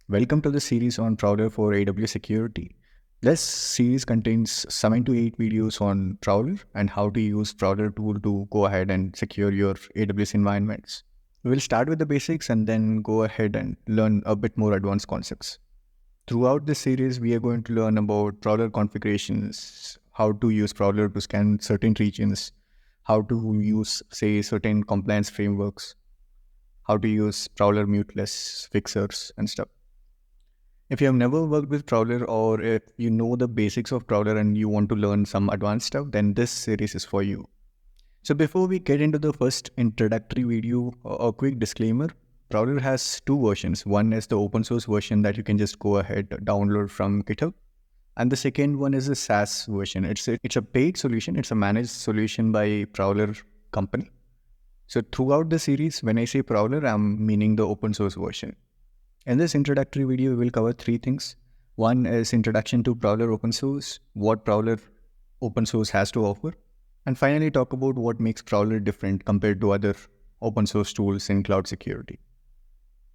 Welcome to the series on Prowler for AWS security. This series contains 7 to 8 videos on Prowler and how to use Prowler tool to go ahead and secure your AWS environments. We'll start with the basics and then go ahead and learn a bit more advanced concepts. Throughout this series, we are going to learn about Prowler configurations, how to use Prowler to scan certain regions, how to use, say, certain compliance frameworks, how to use Prowler muteless fixers and stuff. If you have never worked with Prowler or if you know the basics of Prowler and you want to learn some advanced stuff, then this series is for you. So before we get into the first introductory video, a quick disclaimer. Prowler has two versions. One is the open source version that you can just go ahead download from GitHub. And the second one is the SaaS version. It's a paid solution. It's a managed solution by Prowler company. So throughout the series, when I say Prowler, I'm meaning the open source version. In this introductory video, we will cover three things. One is introduction to Prowler open source, what Prowler open source has to offer, and finally talk about what makes Prowler different compared to other open source tools in cloud security.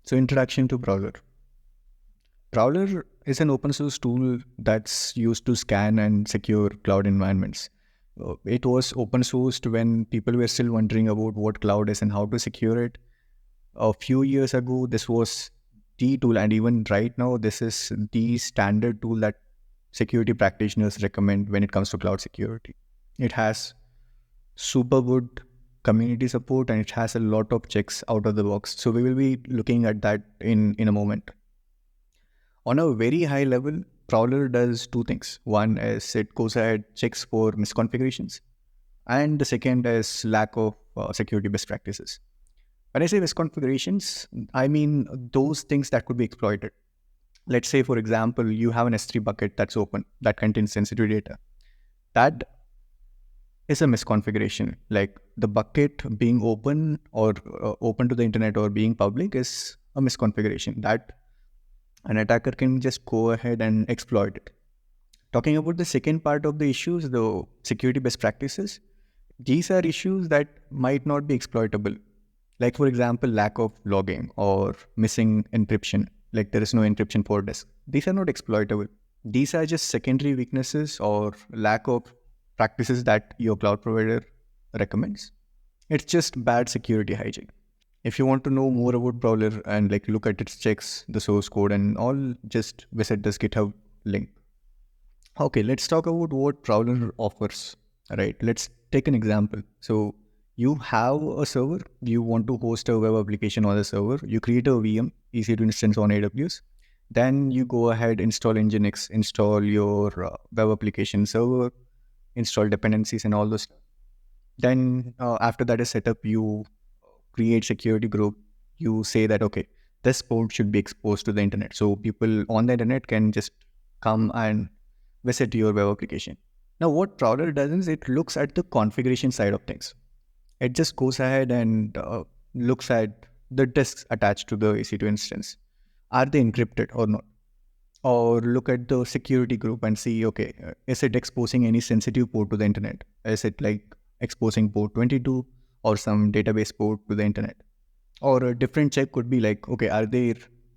So introduction to Prowler. Prowler is an open source tool that's used to scan and secure cloud environments. It was open sourced when people were still wondering about what cloud is and how to secure it. A few years ago, this was the tool, and even right now, this is the standard tool that security practitioners recommend when it comes to cloud security. It has super good community support and it has a lot of checks out of the box. So we will be looking at that in a moment. On a very high level, Prowler does two things. One is it goes ahead, checks for misconfigurations, and the second is lack of security best practices. When I say misconfigurations, I mean those things that could be exploited. Let's say, for example, you have an S3 bucket that's open, that contains sensitive data. That is a misconfiguration. Like the bucket being open or open to the internet or being public is a misconfiguration that an attacker can just go ahead and exploit it. Talking about the second part of the issues, the security best practices, these are issues that might not be exploitable. Like, for example, lack of logging or missing encryption, like there is no encryption for disk. These are not exploitable. These are just secondary weaknesses or lack of practices that your cloud provider recommends. It's just bad security hygiene. If you want to know more about Prowler and like look at its checks, the source code and all, just visit this GitHub link. Okay, let's talk about what Prowler offers, right? Let's take an example. So you have a server, you want to host a web application on the server, you create a VM, EC2 instance on AWS, then you go ahead, install Nginx, install your web application server, install dependencies and all those stuff. Then after that is set up, you create security group, you say that, okay, this port should be exposed to the internet. So people on the internet can just come and visit your web application. Now what Prowler does is it looks at the configuration side of things. It just goes ahead and looks at the disks attached to the EC2 instance. Are they encrypted or not? Or look at the security group and see, okay, is it exposing any sensitive port to the internet? Is it like exposing port 22 or some database port to the internet? Or a different check could be like, okay, are there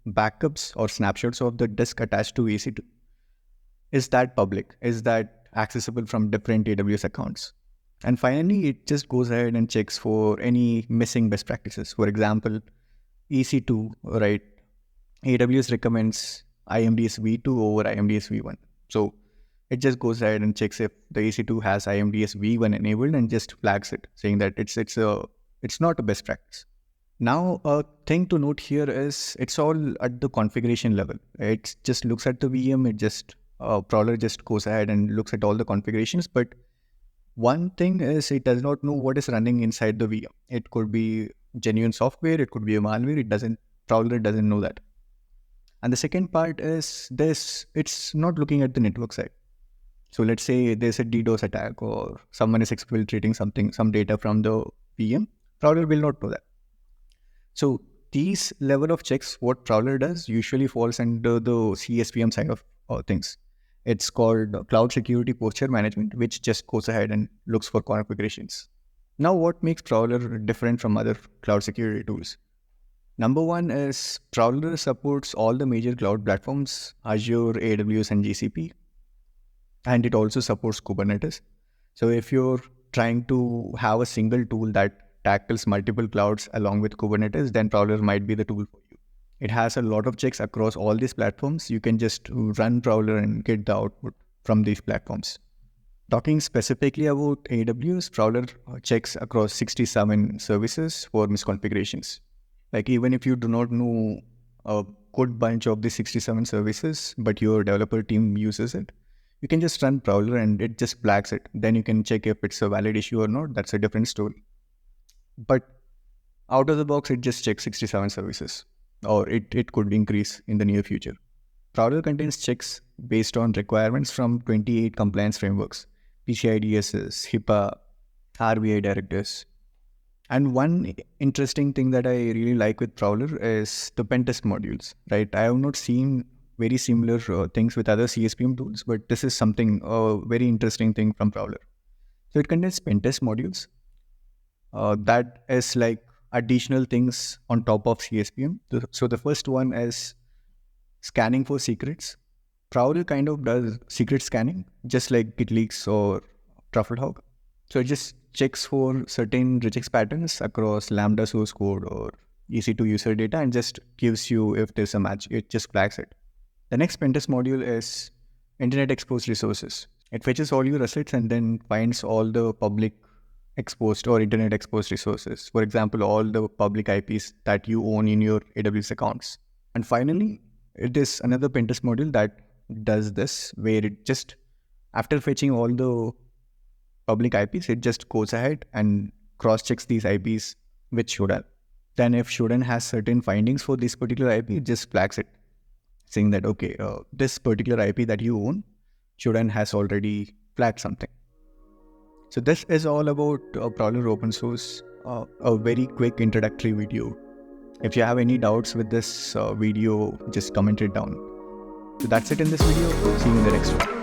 backups or snapshots of the disk attached to EC2? Is that public? Is that accessible from different AWS accounts? And finally, it just goes ahead and checks for any missing best practices. For example, EC2, right? AWS recommends IMDS v2 over IMDS v1. So it just goes ahead and checks if the EC2 has IMDS v1 enabled and just flags it, saying that it's not a best practice. Now, a thing to note here is it's all at the configuration level. It just looks at the VM. Prowler just goes ahead and looks at all the configurations, but one thing is it does not know what is running inside the VM. It could be genuine software, it could be a malware, Prowler doesn't know that. And the second part is this, it's not looking at the network side. So let's say there's a DDoS attack or someone is exfiltrating some data from the VM, Prowler will not know that. So these level of checks, what Prowler does usually falls under the CSPM side of things. It's called Cloud Security Posture Management, which just goes ahead and looks for configurations. Now, what makes Prowler different from other cloud security tools? Number one is Prowler supports all the major cloud platforms, Azure, AWS, and GCP, and it also supports Kubernetes. So if you're trying to have a single tool that tackles multiple clouds along with Kubernetes, then Prowler might be the tool for you. It has a lot of checks across all these platforms. You can just run Prowler and get the output from these platforms. Talking specifically about AWS, Prowler checks across 67 services for misconfigurations. Like even if you do not know a good bunch of the 67 services, but your developer team uses it, you can just run Prowler and it just flags it. Then you can check if it's a valid issue or not. That's a different story. But out of the box, it just checks 67 services, or it could increase in the near future. Prowler contains checks based on requirements from 28 compliance frameworks, PCI DSS, HIPAA, RBI directives. And one interesting thing that I really like with Prowler is the Pentest modules, right? I have not seen very similar things with other CSPM tools, but this is something, very interesting thing from Prowler. So it contains Pentest modules. That is like additional things on top of CSPM. So the first one is scanning for secrets. Prowler kind of does secret scanning, just like GitLeaks or Trufflehawk. So it just checks for certain regex patterns across Lambda source code or EC2 user data and just gives you if there's a match. It just flags it. The next Pentest module is Internet Exposed Resources. It fetches all your assets and then finds all the public exposed or Internet exposed resources. For example, all the public IPs that you own in your AWS accounts. And finally, it is another Pentest module that does this, where it just, after fetching all the public IPs, it just goes ahead and cross-checks these IPs with Shodan. Then if Shodan has certain findings for this particular IP, it just flags it, saying that, okay, this particular IP that you own, Shodan has already flagged something. So this is all about Prowler open source, a very quick introductory video. If you have any doubts with this video, just comment it down. So that's it in this video. See you in the next one.